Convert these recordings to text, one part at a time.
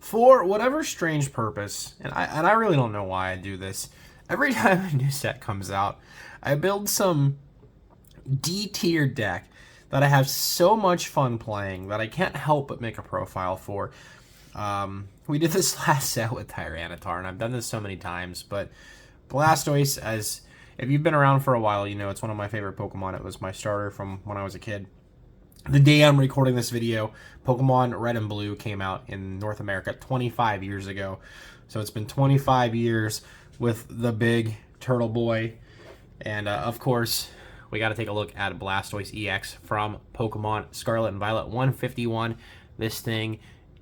For whatever strange purpose, and I really don't know why I do this, every time a new set comes out, I build some D-tier deck that I have so much fun playing that I can't help but make a profile for. We did this last set with Tyranitar, and I've done this so many times, but Blastoise, as if you've been around for a while, you know it's one of my favorite Pokemon. It was my starter from when I was a kid. The day I'm recording this video, Pokemon Red and Blue came out in North America 25 years ago. So it's been 25 years with the big turtle boy. And of course, we got to take a look at Blastoise EX from Pokemon Scarlet and Violet 151. This thing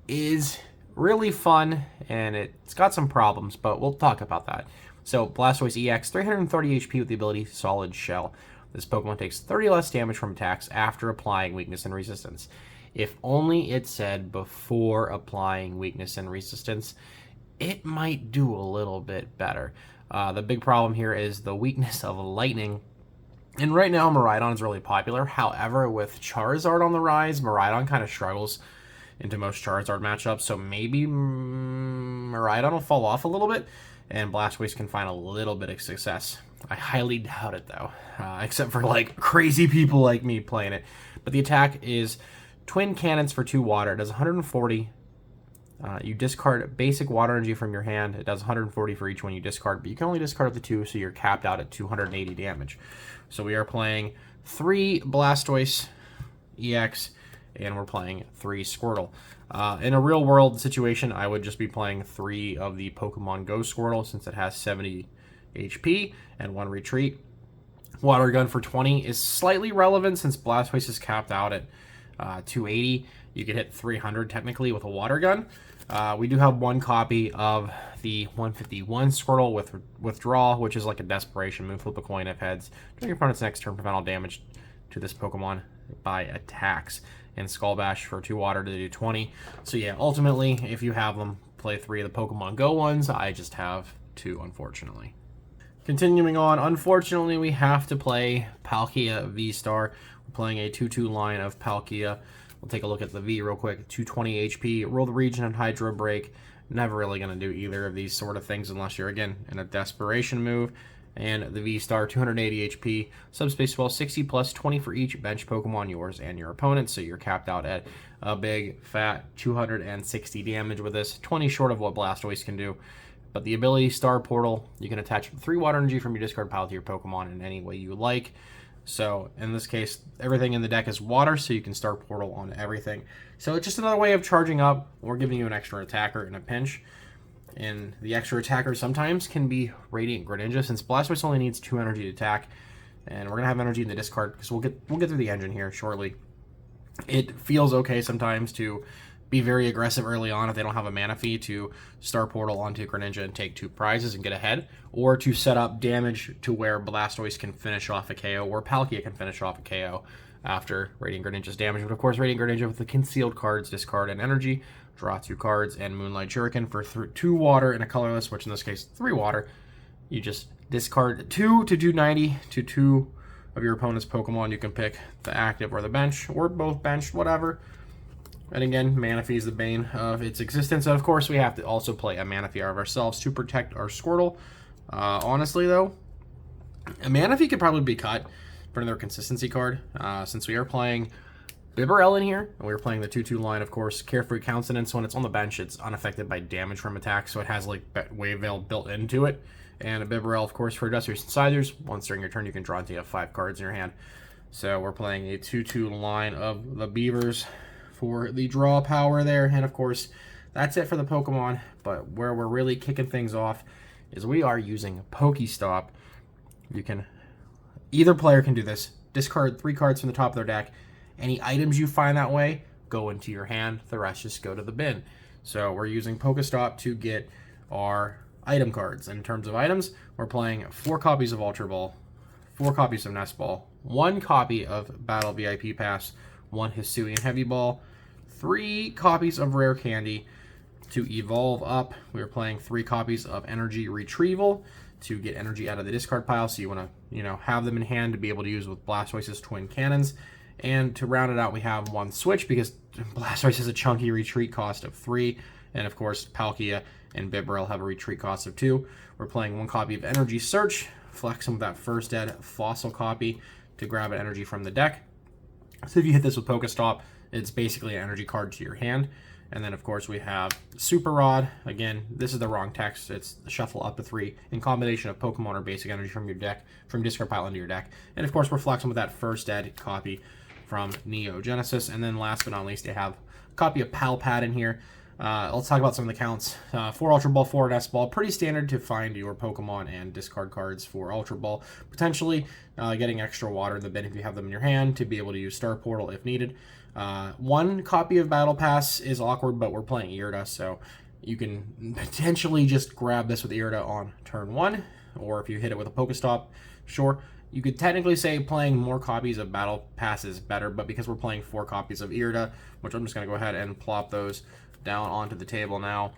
is really fun, and it's got some problems, but we'll talk about that. So Blastoise EX, 330 HP with the ability Solid Shell. This Pokemon takes 30 less damage from attacks after applying weakness and resistance. If only it said before applying weakness and resistance, it might do a little bit better. The big problem here is the weakness of lightning. And right now, Miraidon is really popular. However, with Charizard on the rise, Miraidon kind of struggles into most Charizard matchups. So maybe Miraidon will fall off a little bit, and Blastoise can find a little bit of success. I highly doubt it, though, except for, like, crazy people like me playing it. But the attack is Twin Cannons for 2 water. It does 140. You discard basic water energy from your hand. It does 140 for each one you discard, but you can only discard up to 2, so you're capped out at 280 damage. So we are playing 3 Blastoise EX, and we're playing 3 Squirtle. In a real-world situation, I would just be playing 3 of the Pokemon Go Squirtle, since it has 70 HP and 1 retreat. Water Gun for 20 is slightly relevant since Blastoise is capped out at 280. You could hit 300 technically with a Water Gun. We do have 1 copy of the 151 Squirtle with Withdraw, which is like a desperation move. Flip a coin if heads. During your opponent's next turn, prevent all damage to this Pokemon by attacks. And Skull Bash for 2 water to do 20. So yeah, ultimately, if you have them, play 3 of the Pokemon Go ones. I just have 2, unfortunately. Continuing on, unfortunately, we have to play Palkia V-Star. We're playing a 2-2 line of Palkia. We'll take a look at the V real quick. 220 HP, roll the region and Hydro Break. Never really going to do either of these sort of things unless you're, again, in a desperation move. And the V-Star, 280 HP, Subspace Swell, 60 plus 20 for each bench Pokemon, yours and your opponent's. So you're capped out at a big, fat 260 damage with this. 20 short of what Blastoise can do. But the ability Star Portal, you can attach 3 water energy from your discard pile to your Pokemon in any way you like. So in this case, everything in the deck is water, so you can Star Portal on everything. So it's just another way of charging up or giving you an extra attacker in a pinch. And the extra attacker sometimes can be Radiant Greninja, since Blastoise only needs 2 energy to attack. And we're going to have energy in the discard, because we'll get through the engine here shortly. It feels okay sometimes to be very aggressive early on if they don't have a mana fee to Star Portal onto Greninja and take 2 prizes and get ahead, or to set up damage to where Blastoise can finish off a KO, or Palkia can finish off a KO after Radiant Greninja's damage. But of course, Radiant Greninja with the concealed cards, discard and energy, draw 2 cards, and Moonlight Shuriken for 2 water and a colorless, which in this case 3 water. You just discard 2 to do 90 to 2 of your opponent's Pokemon. You can pick the active or the bench, or both benched, whatever. And again, Manaphy is the bane of its existence. And of course, we have to also play a Manaphy of ourselves to protect our Squirtle. Honestly, though, a Manaphy could probably be cut for another consistency card. Since we are playing Bibarel in here, and we're playing the 2-2 line, of course. Carefree Countenance, when it's on the bench, it's unaffected by damage from attacks, so it has like Wave Veil built into it. And a Bibarel, of course, for Dusters and Sizers. Once during your turn, you can draw until you have 5 cards in your hand. So we're playing a 2-2 line of the Beavers for the draw power there. And of course, that's it for the Pokemon. But where we're really kicking things off is we are using Pokestop. You can, either player can do this. Discard 3 cards from the top of their deck. Any items you find that way go into your hand. The rest just go to the bin. So we're using Pokestop to get our item cards. In terms of items, we're playing 4 copies of Ultra Ball, 4 copies of Nest Ball, 1 copy of Battle VIP Pass, 1 Hisuian Heavy Ball, 3 copies of Rare Candy. To evolve up, we're playing 3 copies of Energy Retrieval to get energy out of the discard pile, so you want to, have them in hand to be able to use with Blastoise's Twin Cannons. And to round it out, we have 1 switch, because Blastoise has a chunky retreat cost of 3, And of course, Palkia and Bibarel have a retreat cost of 2. We're playing 1 copy of Energy Search, flexing with that first ed Fossil copy to grab an energy from the deck. So if you hit this with Pokestop, it's basically an energy card to your hand. And then, of course, we have Super Rod. Again, this is the wrong text. It's shuffle up to 3 in combination of Pokemon or basic energy from your deck, from discard pile into your deck. And, of course, we're flexing with that first ed copy from Neo Genesis. And then, last but not least, I have a copy of Palpad in here. Let's talk about some of the counts. 4 Ultra Ball, 4 S Ball. Pretty standard to find your Pokemon and discard cards for Ultra Ball. Potentially getting extra water in the bin if you have them in your hand to be able to use Star Portal if needed. 1 copy of Battle Pass is awkward, but we're playing Irida, so you can potentially just grab this with Irida on turn 1, or if you hit it with a Pokestop, sure. You could technically say playing more copies of Battle Pass is better, but because we're playing 4 copies of Irida, which I'm just going to go ahead and plop those down onto the table now.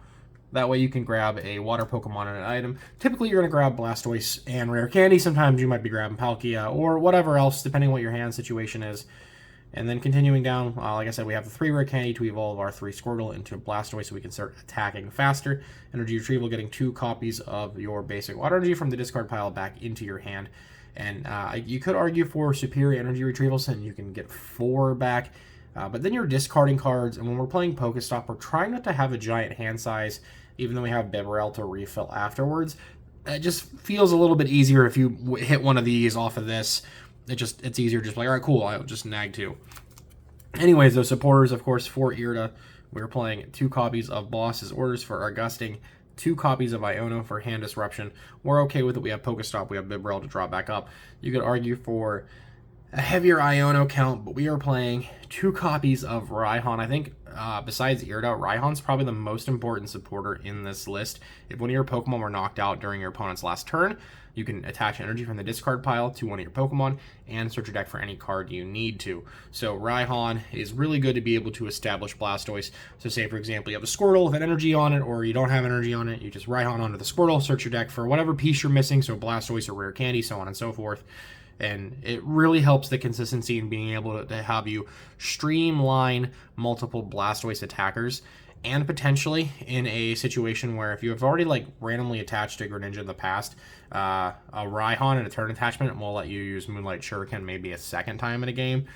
That way you can grab a water Pokemon and an item. Typically you're going to grab Blastoise and Rare Candy. Sometimes you might be grabbing Palkia or whatever else, depending on what your hand situation is. And then continuing down, like I said, we have the 3 Rare Candy to evolve our 3 Squirtle into Blastoise so we can start attacking faster. Energy Retrieval, getting 2 copies of your basic water energy from the discard pile back into your hand. And you could argue for superior energy retrieval since you can get 4 back. But then you're discarding cards, and when we're playing Pokestop, we're trying not to have a giant hand size, even though we have Bibarel to refill afterwards. It just feels a little bit easier if you hit one of these off of this. It's easier just like, all right, cool, I'll just nag 2. Anyways, those supporters, of course, for Irida, we're playing 2 copies of Boss's Orders for our Gusting, 2 copies of Iono for Hand Disruption. We're okay with it. We have Pokestop, we have Bibarel to drop back up. You could argue for a heavier Iono count, but we are playing 2 copies of Raihan. I think besides Irida, Raihan's probably the most important supporter in this list. If one of your Pokemon were knocked out during your opponent's last turn, you can attach energy from the discard pile to one of your Pokemon and search your deck for any card you need to. So Raihan is really good to be able to establish Blastoise. So say, for example, you have a Squirtle with an energy on it, or you don't have energy on it, you just Raihan onto the Squirtle, search your deck for whatever piece you're missing, so Blastoise or Rare Candy, so on and so forth. And it really helps the consistency in being able to have you streamline multiple Blastoise attackers, and potentially in a situation where if you have already like randomly attached a Greninja in the past, a Raihan and a turn attachment will let you use Moonlight Shuriken maybe a second time in a game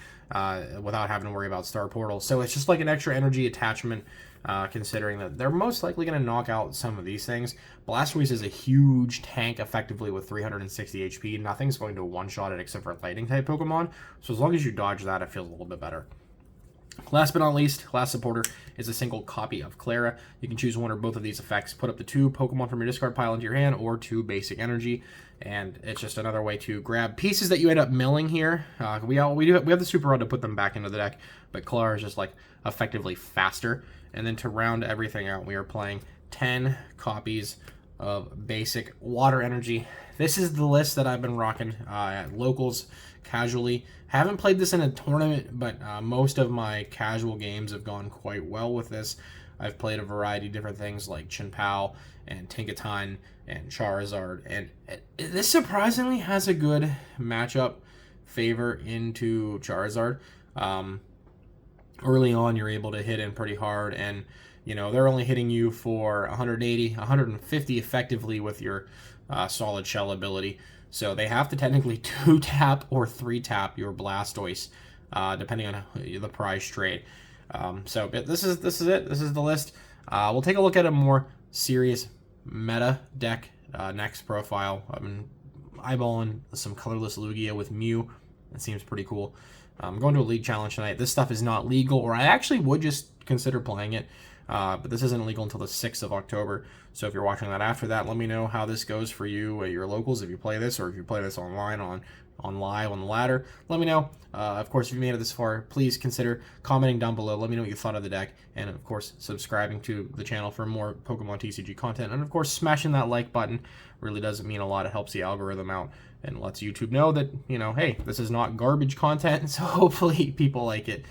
without having to worry about Star Portal. So it's just like an extra energy attachment, considering that they're most likely going to knock out some of these things. Blastoise is a huge tank effectively with 360 HP. Nothing's going to one-shot it except for Lightning type Pokemon. So as long as you dodge that, it feels a little bit better. Last but not least, last supporter is a single copy of Clara. You can choose one or both of these effects. Put up to 2 Pokemon from your discard pile into your hand, or 2 basic energy. And it's just another way to grab pieces that you end up milling here. We have the Super Rod to put them back into the deck, but Clara is just like effectively faster. And then to round everything out, we are playing 10 copies of basic water energy. This is the list that I've been rocking at locals casually. Haven't played this in a tournament, but most of my casual games have gone quite well with this. I've played a variety of different things like Chinpao and Tinkaton and Charizard, and this surprisingly has a good matchup favor into Charizard. Early on, you're able to hit in pretty hard, and you know they're only hitting you for 180, 150 effectively with your Solid Shell ability. So they have to technically 2-tap or 3-tap your Blastoise, depending on the prize trade. So this is it. This is the list. We'll take a look at a more serious meta deck next profile. I've been eyeballing some colorless Lugia with Mew. That seems pretty cool. I'm going to a league challenge tonight. This stuff is not legal, or I actually would just consider playing it. But this isn't illegal until the 6th of October. So if you're watching that after that, let me know how this goes for you at your locals, if you play this, or if you play this online on live on the ladder. Let me know. Of course, if you made it this far, please consider commenting down below. Let me know what you thought of the deck. And of course, subscribing to the channel for more Pokemon TCG content. And of course, smashing that like button really does mean a lot. It helps the algorithm out and lets YouTube know that, you know, hey, this is not garbage content. So hopefully people like it.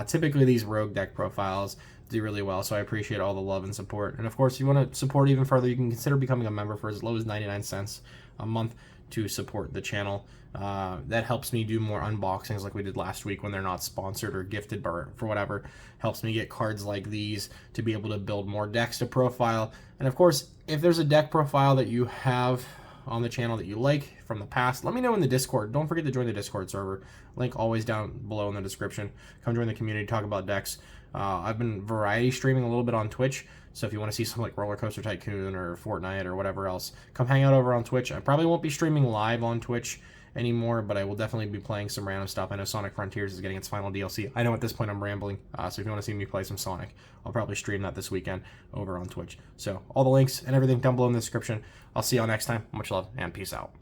Typically these rogue deck profiles do really well, so I appreciate all the love and support. And of course, if you want to support even further, you can consider becoming a member for as low as 99 cents a month to support the channel. That helps me do more unboxings like we did last week when they're not sponsored or gifted or for whatever. Helps me get cards like these to be able to build more decks to profile. And of course, if there's a deck profile that you have on the channel that you like from the past, let me know in the Discord. Don't forget to join the Discord server. Link always down below in the description. Come join the community, talk about decks. I've been variety streaming a little bit on Twitch, so if you want to see some like Roller Coaster Tycoon or Fortnite or whatever else, come hang out over on Twitch. I probably won't be streaming live on Twitch anymore, but I will definitely be playing some random stuff. I know Sonic Frontiers is getting its final DLC. I know at this point I'm rambling, so if you want to see me play some Sonic, I'll probably stream that this weekend over on Twitch. So all the links and everything down below in the description. I'll see y'all next time. Much love and peace out.